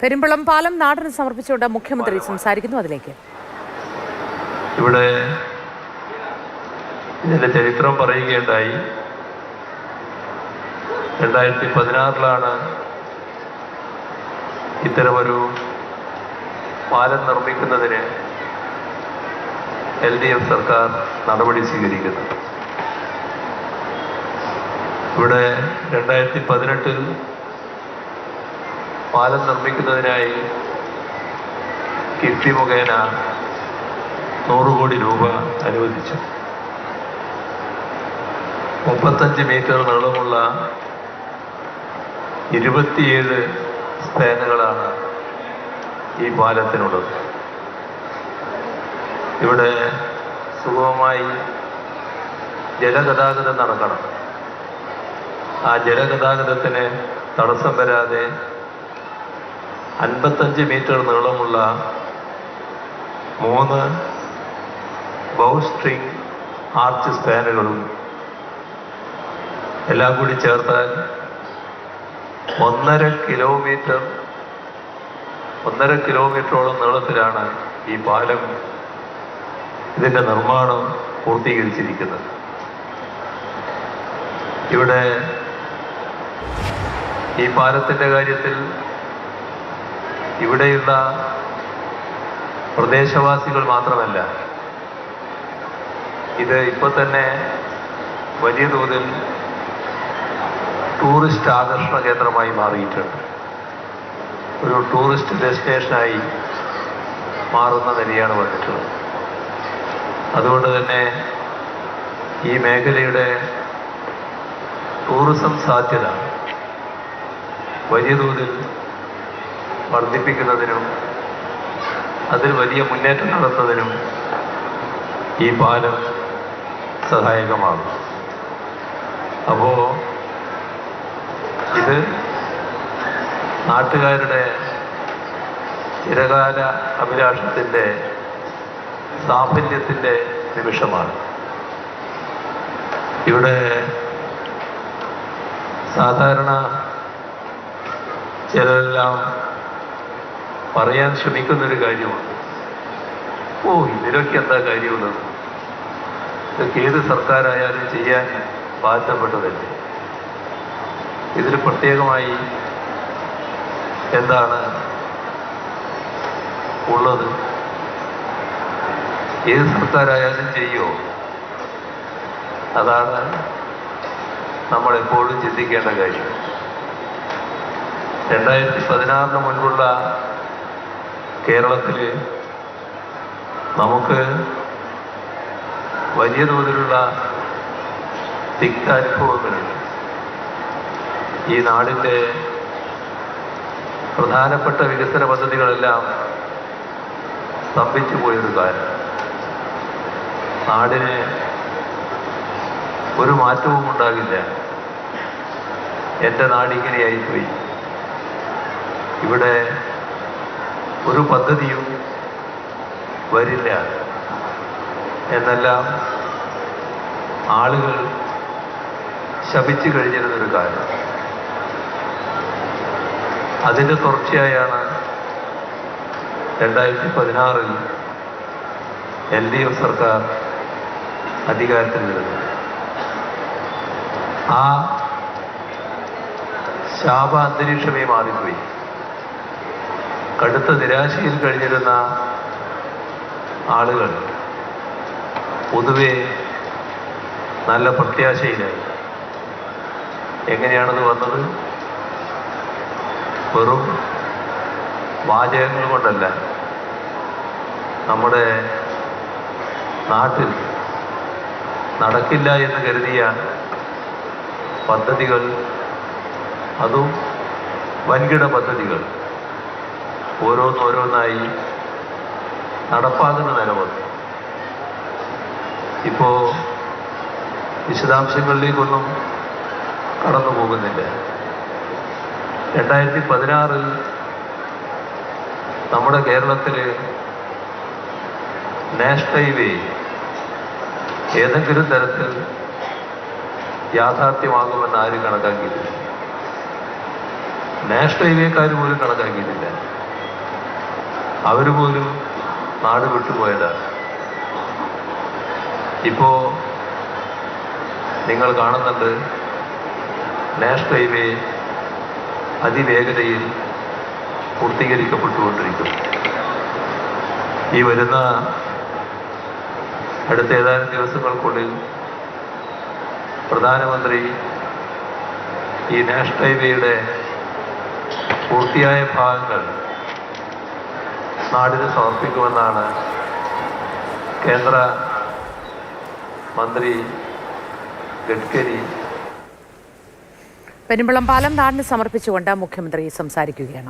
പെരുമ്പളം പാലം നാടിന് സമർപ്പിച്ചുകൊണ്ട് മുഖ്യമന്ത്രി സംസാരിക്കുന്നു. അതിലേക്ക് ഇവിടെ ഇതിന്റെ ചരിത്രം പറയുകയുണ്ടായി. 2016 ഇത്തരമൊരു പാലം നിർമ്മിക്കുന്നതിന് LDF സർക്കാർ നടപടി സ്വീകരിക്കുന്നത്. ഇവിടെ 2018 പാലം നിർമ്മിക്കുന്നതിനായി കിഫ്ബി മുഖേന 100 കോടി രൂപ അനുവദിച്ചു. 35 മീറ്റർ നീളമുള്ള 27 സ്പാനുകളാണ് ഈ പാലത്തിനുള്ളത്. ഇവിടെ സുഗമമായി ജലഗതാഗതം നടക്കണം. ആ ജലഗതാഗതത്തിന് തടസ്സം വരാതെ 55 മീറ്റർ നീളമുള്ള 3 ബൗസ്ട്രിംഗ് ആർച്ച് സ്പാനുകളും എല്ലാം കൂടി ചേർത്താൽ 1.5 കിലോമീറ്ററോളം നീളത്തിലാണ് ഈ പാലം ഇതിൻ്റെ നിർമ്മാണം പൂർത്തീകരിച്ചിരിക്കുന്നത്. ഇവിടെ ഈ പാലത്തിൻ്റെ കാര്യത്തിൽ ഇവിടെയുള്ള പ്രദേശവാസികൾ മാത്രമല്ല, ഇത് ഇപ്പോൾ തന്നെ വലിയ തോതിൽ ടൂറിസ്റ്റ് ആകർഷണ കേന്ദ്രമായി മാറിയിട്ടുണ്ട്. ഒരു ടൂറിസ്റ്റ് ഡെസ്റ്റിനേഷനായി മാറുന്ന നിലയാണ് വന്നിട്ടുള്ളത്. അതുകൊണ്ട് തന്നെ ഈ മേഖലയുടെ ടൂറിസം സാധ്യത വലിയ തോതിൽ വർദ്ധിപ്പിക്കുന്നതിനും അതിൽ വലിയ മുന്നേറ്റം നടത്തുന്നതിനും ഈ പാലം സഹായകമാകും. അപ്പോൾ ഇത് നാട്ടുകാരുടെ ചിരകാല അഭിലാഷത്തിൻ്റെ സാഫല്യത്തിൻ്റെ നിമിഷമാണ്. ഇവിടെ സാധാരണ ചിലരെല്ലാം പറയാൻ ശ്രമിക്കുന്നൊരു കാര്യമാണ്, ഇതിലൊക്കെ എന്താ കാര്യമുള്ളത്, ഇതൊക്കെ ഏത് സർക്കാരായാലും ചെയ്യാൻ ബാധ്യപ്പെട്ടതല്ലേ, ഇതിൽ പ്രത്യേകമായി എന്താണ് ഉള്ളത്, ഏത് സർക്കാരായാലും ചെയ്യുമോ? അതാണ് നമ്മളെപ്പോഴും ചിന്തിക്കേണ്ട കാര്യം. 2016 മുൻപുള്ള കേരളത്തിൽ നമുക്ക് വലിയ തോതിലുള്ള തിക്താനുഭവങ്ങളുണ്ട്. ഈ നാടിൻ്റെ പ്രധാനപ്പെട്ട വികസന പദ്ധതികളെല്ലാം സ്തംഭിച്ചു പോയൊരു കാലം. നാടിന് ഒരു മാറ്റവും ഉണ്ടാകില്ല. എൻ്റെ നാടിങ്ങനെയായിപ്പോയി, ഇവിടെ ഒരു പദ്ധതിയും വരില്ല എന്നെല്ലാം ആളുകൾ ശപിച്ചു കഴിഞ്ഞിരുന്നൊരു കാലം. അതിൻ്റെ തുടർച്ചയായാണ് 2016 LDF സർക്കാർ അധികാരത്തിൽ വരുന്നത്. ആ ശാപ അന്തരീക്ഷമേ മാറിപ്പോയി. കടുത്ത നിരാശയിൽ കഴിഞ്ഞിരുന്ന ആളുകൾ പൊതുവെ നല്ല പ്രത്യാശയിലായി. എങ്ങനെയാണത് വന്നത്? വെറും വാചകങ്ങൾ കൊണ്ടല്ല. നമ്മുടെ നാട്ടിൽ നടക്കില്ല എന്ന് കരുതിയ പദ്ധതികൾ, അതും വൻകിട പദ്ധതികൾ ഓരോന്നോരോന്നായി നടപ്പാകുന്ന നില വന്നു. ഇപ്പോൾ വിശദാംശങ്ങളിലേക്കൊന്നും കടന്നു പോകുന്നില്ല. 2016 നമ്മുടെ കേരളത്തിൽ നാഷണൽ ഹൈവേ ഏതെങ്കിലും തരത്തിൽ യാഥാർത്ഥ്യമാകുമെന്ന് ആരും കണക്കാക്കിയില്ല. നാഷണൽ ഹൈവേക്കാർ പോലും കണക്കാക്കിയിട്ടില്ല. അവർ പോലും നാട് വിട്ടുപോയതാണ്. ഇപ്പോ നിങ്ങൾ കാണുന്നുണ്ട്, നാഷണൽ ഹൈവേ അതിവേഗതയിൽ പൂർത്തീകരിക്കപ്പെട്ടുകൊണ്ടിരിക്കുന്നു. ഈ വരുന്ന അടുത്ത ഏതാനും ദിവസങ്ങൾക്കുള്ളിൽ പ്രധാനമന്ത്രി ഈ നാഷണൽ ഹൈവേയുടെ പൂർത്തിയായ ഭാഗങ്ങൾ നാടിന് സമർപ്പിക്കുമെന്നാണ് കേന്ദ്ര മന്ത്രി ഗഡ്കരി. പെരുമ്പളം പാലം നാടിന് സമർപ്പിച്ചുകൊണ്ട് മുഖ്യമന്ത്രി സംസാരിക്കുകയാണ്.